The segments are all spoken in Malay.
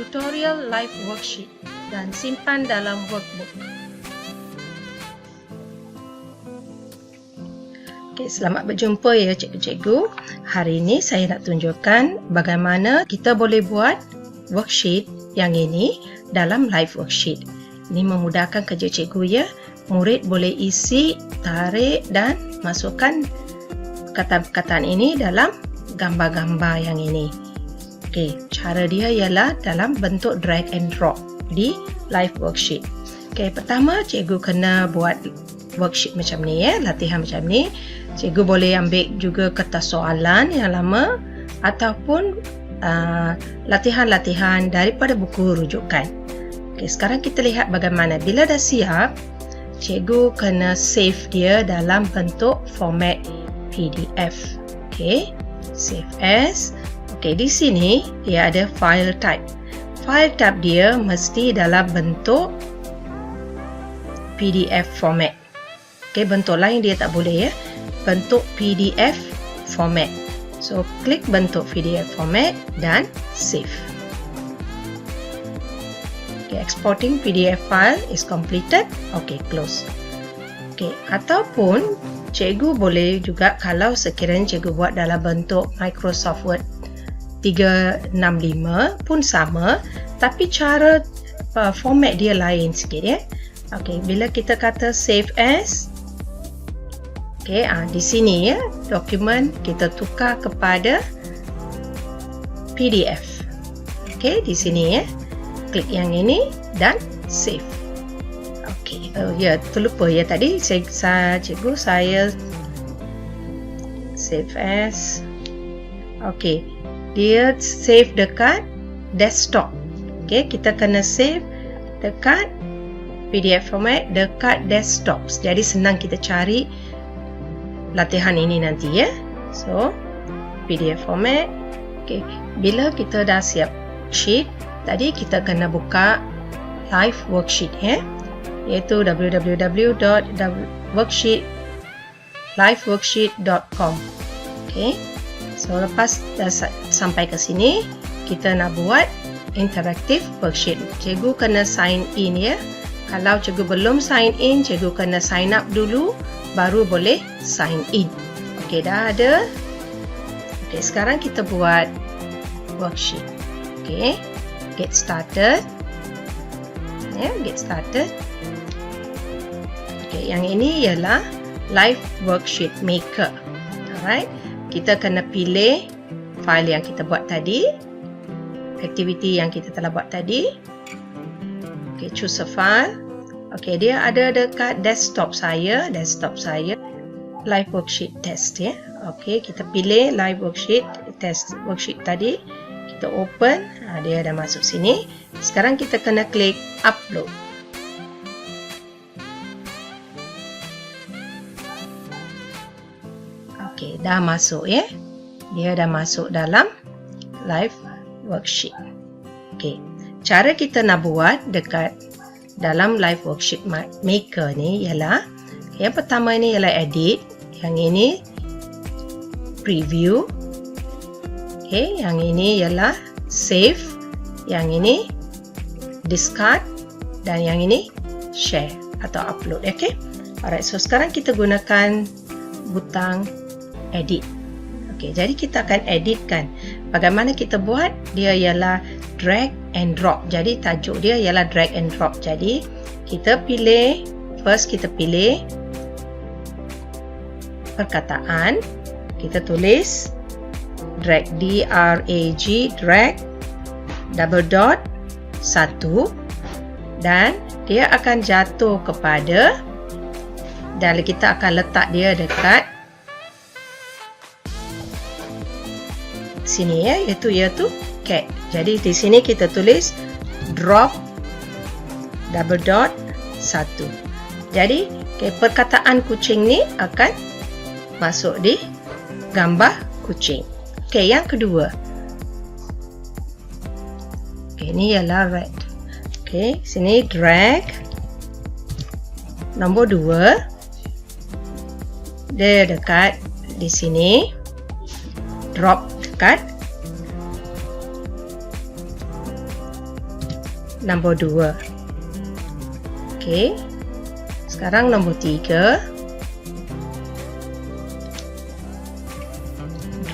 tutorial live worksheet dan simpan dalam workbook. Okay, selamat berjumpa ya cikgu-cikgu. Hari ini saya nak tunjukkan bagaimana kita boleh buat worksheet yang ini dalam live worksheet. Ini memudahkan kerja cikgu ya. Murid boleh isi, tarik dan masukkan perkataan-perkataan ini dalam gambar-gambar yang ini. Okey, cara dia ialah dalam bentuk drag and drop di live worksheet. Okey, pertama cikgu kena buat worksheet macam ni ya, latihan macam ni. Cikgu boleh ambil juga kertas soalan yang lama ataupun latihan-latihan daripada buku rujukan. Okey, sekarang kita lihat bagaimana. Bila dah siap, cikgu kena save dia dalam bentuk format PDF. Okey, save as. Okey, di sini dia ada file type. File type dia mesti dalam bentuk PDF format. Okey, bentuk lain dia tak boleh ya. Bentuk PDF format. So, klik bentuk PDF format dan save. Okay, exporting PDF file is completed. Okay, close. Okay, ataupun cikgu boleh juga kalau sekiranya cikgu buat dalam bentuk Microsoft Word 365 pun sama, tapi cara format dia lain sikit ya. Okay, bila kita kata save as, okay, di sini ya, dokumen kita tukar kepada PDF. Okay, di sini ya. Klik yang ini dan save. Okey, ya, terlupa ya tadi cikgu saya save as. Okey, dia save dekat desktop. Okey, kita kena save dekat PDF format dekat desktop. Jadi senang kita cari latihan ini nanti ya. So, PDF format. Okey, bila kita dah siap sheet, tadi kita kena buka live worksheet ya, iaitu www.liveworksheet.com. Okey. So lepas dah sampai ke sini, kita nak buat interactive worksheet. Cikgu kena sign in ya. Kalau cikgu belum sign in, cikgu kena sign up dulu baru boleh sign in. Okey, dah ada. Okey, sekarang kita buat worksheet. Okey. Get started. Ya, get started. Okey, yang ini ialah live worksheet maker. Alright. Kita kena pilih file yang kita buat tadi, activity yang kita telah buat tadi. Okey, choose a file. Okey, dia ada dekat desktop saya, live worksheet test ya. Okey, kita pilih live worksheet test worksheet tadi. Kita open, dia dah masuk sini. Sekarang kita kena klik upload. Okey, dah masuk ya. Dia dah masuk dalam live worksheet. Okey, cara kita nak buat dekat dalam live worksheet maker ni ialah, yang pertama ini ialah edit, yang ini preview. Okay, yang ini ialah save, yang ini discard dan yang ini share atau upload. Okay, alright. So sekarang kita gunakan butang edit. Okay, jadi kita akan editkan. Bagaimana kita buat? Dia ialah drag and drop. Jadi tajuk dia ialah drag and drop. Jadi kita pilih, first kita pilih perkataan, kita tulis drag, D-R-A-G, drag, double dot, 1, dan dia akan jatuh kepada, dan kita akan letak dia dekat sini ya, iaitu cat. Jadi di sini kita tulis drop, double dot, 1. Jadi perkataan kucing ni akan masuk di gambar kucing. Okey, yang kedua. Okey, ini ialah red. Okey, sini drag. Nombor 2. Dia dekat di sini. Drop dekat nombor 2. Okey. Sekarang nombor 3.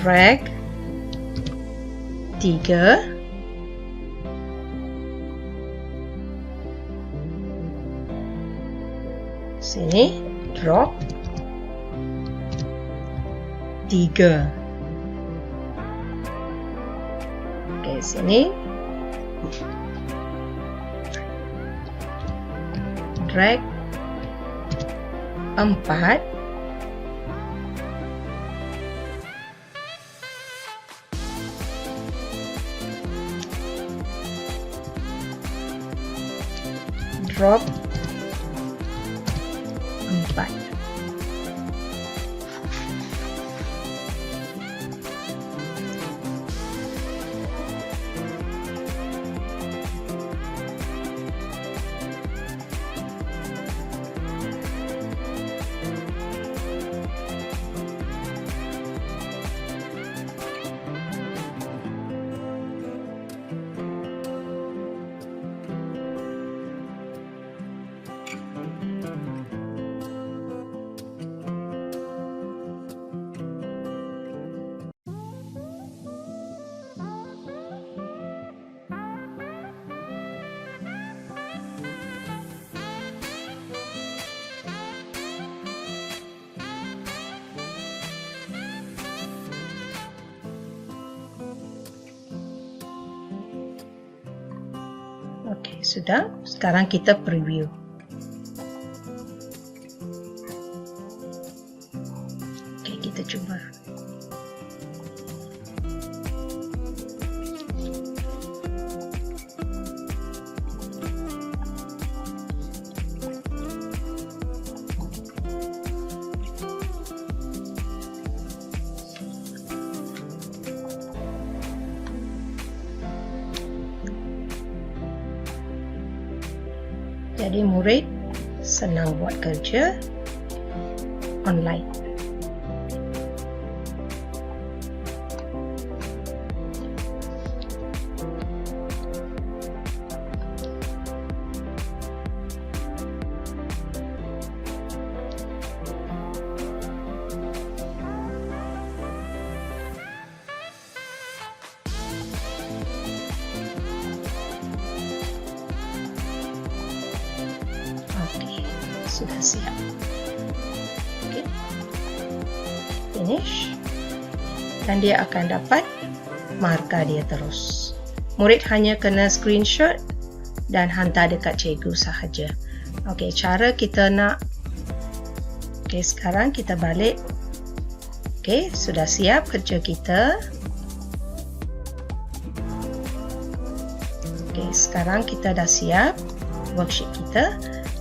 Drag 3. Sini drop 3. Okey, sini drag 4. Drop 4. Okey, sudah. Sekarang kita preview. Okey, kita cuba. Jadi murid senang buat kerja online. Sudah siap. Okay. Finish. Dan dia akan dapat markah dia terus. Murid hanya kena screenshot dan hantar dekat cikgu sahaja. Okey, cara kita nak. Okey, sekarang kita balik. Okey, sudah siap kerja kita. Okey, sekarang kita dah siap worksheet kita.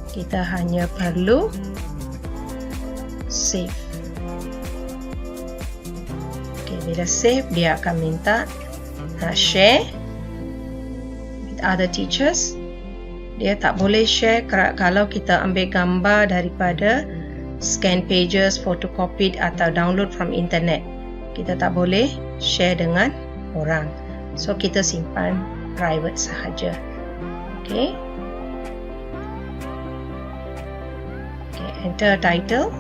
Kita hanya perlu save. Okay, bila save, dia akan minta share with other teachers. Dia tak boleh share kalau kita ambil gambar daripada scan pages, photocopied atau download from internet. Kita tak boleh share dengan orang. So, kita simpan private sahaja. Okay. Enter title.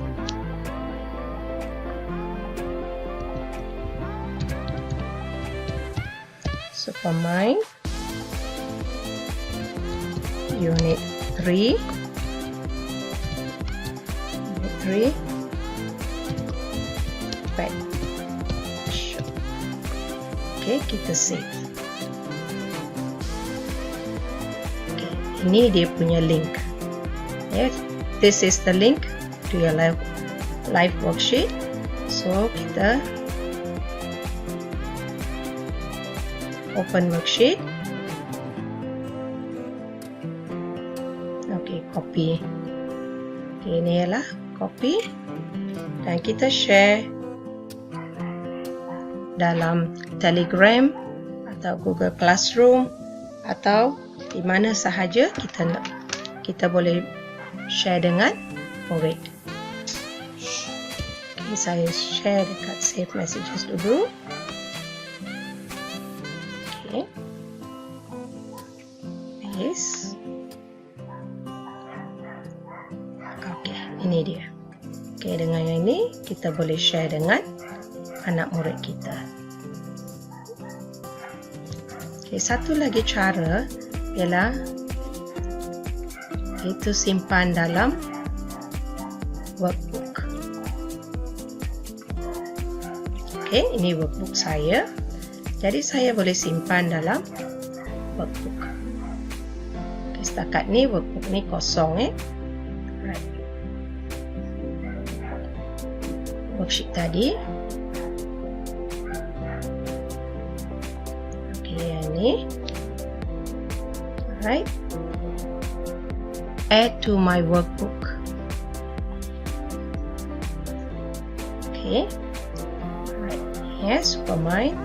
Supermind Unit 3. Back. Okay, kita save. Okay, ini dia punya link. Yes. This is the link to your live worksheet. So, kita open worksheet. Okay, copy. Okay, ini ialah copy. Dan kita share dalam Telegram atau Google Classroom atau di mana sahaja kita nak. Kita boleh share dengan murid. Okay, saya share dekat save messages dulu. Okay. Yes. Ini dia. Okey, dengan yang ini kita boleh share dengan anak murid kita. Okey, satu lagi cara ialah itu simpan dalam workbook. Okey, ini workbook saya. Jadi saya boleh simpan dalam workbook. Okay, setakat ni workbook ni kosong Right. Worksheet tadi. Okey, yang ni. Right. Add to my workbook. Okay. Right. Yes, for mine.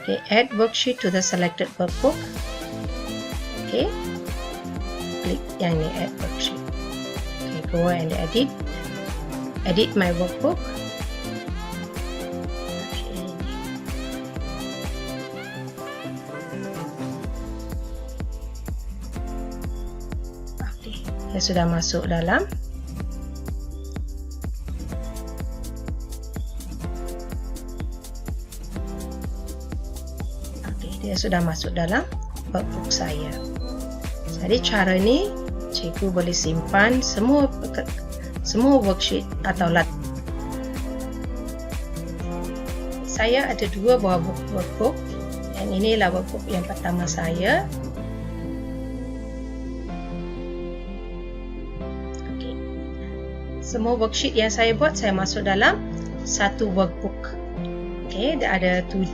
Okay, add worksheet to the selected workbook. Okay, klik yang ni, add worksheet. Okay, go and edit my workbook. Okay. Okay, dia sudah masuk dalam. Dia sudah masuk dalam workbook saya. Jadi cara ni cikgu boleh simpan semua worksheet atau saya ada 2 buah workbook. Yang inilah workbook yang pertama saya. Okay. Semua worksheet yang saya buat saya masuk dalam satu workbook. Okay, ada 7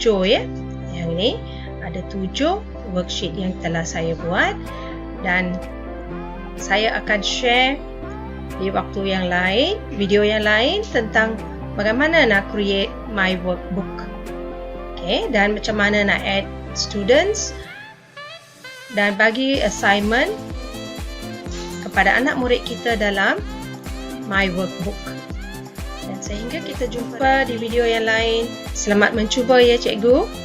Yang ni ada 7 worksheet yang telah saya buat dan saya akan share di waktu yang lain, video yang lain tentang bagaimana nak create my workbook. Okay, dan macam mana nak add students dan bagi assignment kepada anak murid kita dalam my workbook. Dan sehingga kita jumpa di video yang lain. Selamat mencuba ya cikgu.